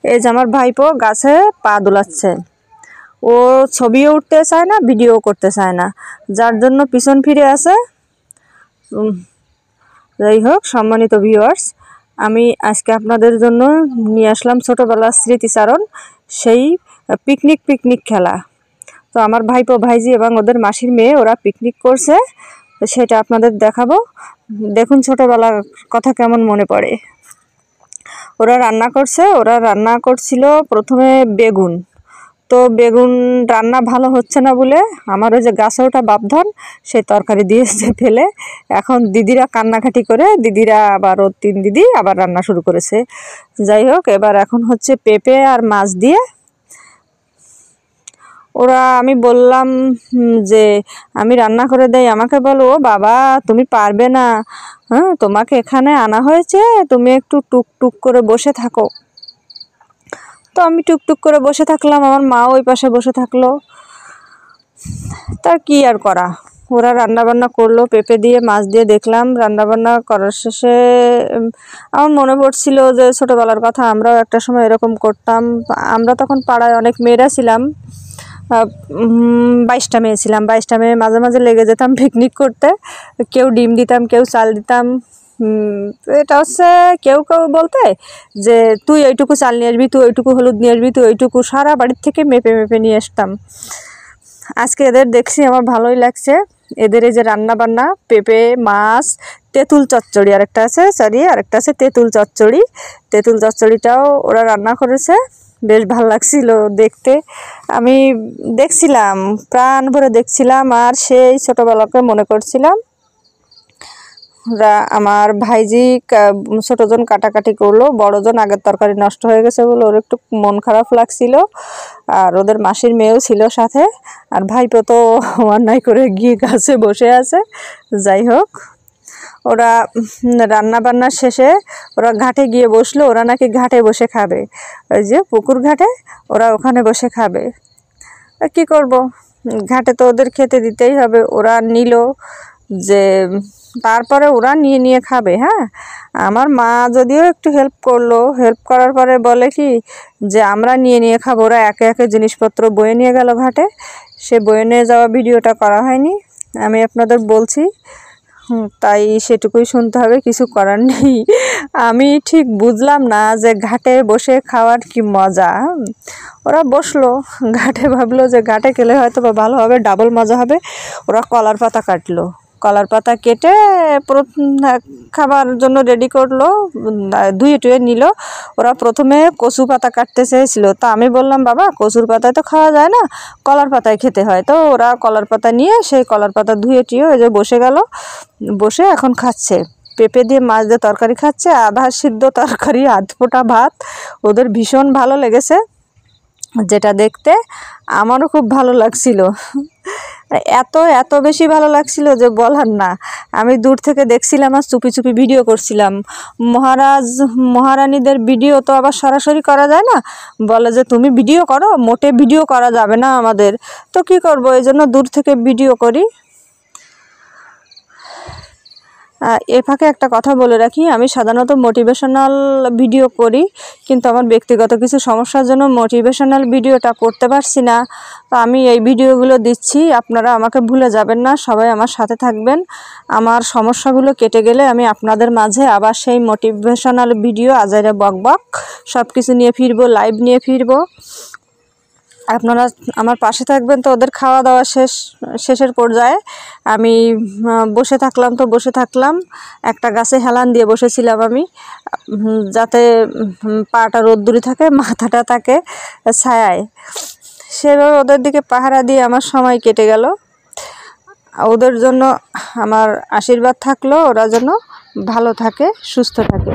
এই যে আমার ভাইপো গাছে পা দোলাচ্ছে। ও ছবিও উঠতে চায় না, ভিডিও করতে চায় না, যার জন্য পিছন ফিরে আছে। যাই হোক, সম্মানিত ভিউয়ার্স, আমি আজকে আপনাদের জন্য নিয়ে আসলাম ছোটোবেলার স্মৃতিচারণ, সেই পিকনিক খেলা। তো আমার ভাইপো ভাইজি এবং ওদের মাসির মেয়ে ওরা পিকনিক করছে, সেটা আপনাদের দেখাবো। দেখুন ছোটোবেলার কথা কেমন মনে পড়ে। ওরা রান্না করছিল প্রথমে বেগুন। তো বেগুন রান্না ভালো হচ্ছে না বলে আমার ওই যে গাছে ওটা বাপধন, সেই তরকারি দিয়েছে ফেলে। এখন দিদিরা কান্নাকাটি করে, দিদিরা আবার ওর 3 দিদি আবার রান্না শুরু করেছে। যাই হোক, এবার এখন হচ্ছে পেঁপে আর মাছ দিয়ে। আমি বললাম যে আমি রান্না করে দেই, আমাকে বলো ও বাবা তুমি পারবে না, হ্যাঁ তোমাকে এখানে আনা হয়েছে, তুমি একটু টুকটুক করে বসে থাকো। তো আমি টুকটুক করে বসে থাকলাম, আমার মা ওই পাশে বসে থাকলো। তার কি আর করা, ওরা রান্নাবান্না করলো পেঁপে দিয়ে মাছ দিয়ে। দেখলাম রান্নাবান্না করার শেষে আমার মনে পড়ছিল যে ছোটোবেলার কথা, আমরাও একটা সময় এরকম করতাম। আমরা তখন পাড়ায় অনেক মেয়েরা ছিলাম, 22টা মেয়ে ছিলাম। 22টা মেয়ে মাঝে মাঝে লেগে যেতাম পিকনিক করতে। কেউ ডিম দিতাম, কেউ চাল দিতাম। এটা হচ্ছে কেউ বলতে যে তুই এইটুকু চাল নিয়ে আসবি, তুই ওইটুকু হলুদ নিয়ে আসবি, তুই ওইটুকু, সারা বাড়ির থেকে মেপে মেপে নিয়ে আসতাম। আজকে এদের দেখছি আমার ভালোই লাগছে। এদের এই যে রান্না বান্না, পেঁপে মাছ, তেঁতুল চচ্চড়ি আরেকটা আছে তেঁতুল চচ্চড়ি। তেঁতুল চচ্চড়িটাও ওরা রান্না করেছে, বেশ ভালো লাগছিল দেখতে। আমি দেখছিলাম, প্রাণ ভরে দেখছিলাম, আর সেই ছোটোবেলাকে মনে করছিলাম। আমার ভাইজি ছোটজন কাটাকাটি করলো, বড়জন আগের তরকারি নষ্ট হয়ে গেছে বলে ওর একটু মন খারাপ লাগছিল। আর ওদের মাসির মেয়েও ছিল সাথে, আর ভাইপো তো অন্যায় করে গিয়ে গাছে বসে আছে। যাই হোক, ওরা রান্না বান্নার শেষে ওরা ঘাটে গিয়ে বসলো। ওরা নাকি ঘাটে বসে খাবে, ওই যে পুকুর ঘাটে, ওরা ওখানে বসে খাবে। কি করব, ঘাটে তো ওদের খেতে দিতেই হবে। ওরা নিল যে তারপরে ওরা নিয়ে খাবে। হ্যাঁ, আমার মা যদিও একটু হেল্প করলো, হেল্প করার পরে বলে কি যে আমরা নিয়ে খাবো। ওরা একে একে জিনিসপত্র বয়ে নিয়ে গেল ঘাটে। সে বয়ে নিয়ে যাওয়া ভিডিওটা করা হয়নি, আমি আপনাদের বলছি, তাই সেটুকুই শুনতে হবে, কিছু করার নেই। আমি ঠিক বুঝলাম না যে ঘাটে বসে খাওয়ার কি মজা। ওরা বসলো ঘাটে, ভাবলো যে ঘাটে খেলে হয়তো বা ভালো হবে, ডাবল মজা হবে। ওরা কলার পাতা কাটলো, কলার পাতা কেটে খাবার জন্য রেডি করলো, ধুয়ে টুয়ে নিল। ওরা প্রথমে কচু পাতা কাটতে চেয়েছিল, তা আমি বললাম বাবা কচুর পাতায় তো খাওয়া যায় না, কলার পাতায় খেতে হয়। তো ওরা কলার পাতা নিয়ে সেই কলার পাতা ধুয়ে টুয়ে ওই যে বসে গেল, বসে এখন খাচ্ছে। পেঁপে দিয়ে মাছ দিয়ে তরকারি খাচ্ছে, আধা সিদ্ধ তরকারি, আধ ফোঁটা ভাত। ওদের ভীষণ ভালো লেগেছে, যেটা দেখতে আমারও খুব ভালো লাগছিল। এত বেশি ভালো লাগছিল যে বলার না। আমি দূর থেকে দেখছিলাম আর চুপি চুপি ভিডিও করছিলাম। মহারানীদের ভিডিও তো আবার সরাসরি করা যায় না, বলে যে তুমি ভিডিও করো, মোটে ভিডিও করা যাবে না আমাদের। তো কি করব, এই জন্য দূর থেকে ভিডিও করি। এ ফাঁকে একটা কথা বলে রাখি, আমি সাধারণত মোটিভেশনাল ভিডিও করি, কিন্তু আমার ব্যক্তিগত কিছু সমস্যার জন্য মোটিভেশনাল ভিডিওটা করতে পারছি না। তো আমি এই ভিডিওগুলো দিচ্ছি, আপনারা আমাকে ভুলে যাবেন না, সবাই আমার সাথে থাকবেন। আমার সমস্যাগুলো কেটে গেলে আমি আপনাদের মাঝে আবার সেই মোটিভেশনাল ভিডিও আজাইরা বকবক সব কিছু নিয়ে ফিরবো, লাইভ নিয়ে ফিরবো। আপনারা আমার পাশে থাকবেন। তো ওদের খাওয়া দাওয়া শেষের পর্যায়ে আমি বসে থাকলাম। একটা গাছে হেলান দিয়ে বসেছিলাম আমি, যাতে পাটা রোদ্দুরে থাকে, মাথাটা থাকে ছায়ায়। সেভাবে ওদের দিকে পাহারা দিয়ে আমার সময় কেটে গেল। ওদের জন্য আমার আশীর্বাদ থাকলো, ওরা যেন ভালো থাকে, সুস্থ থাকে।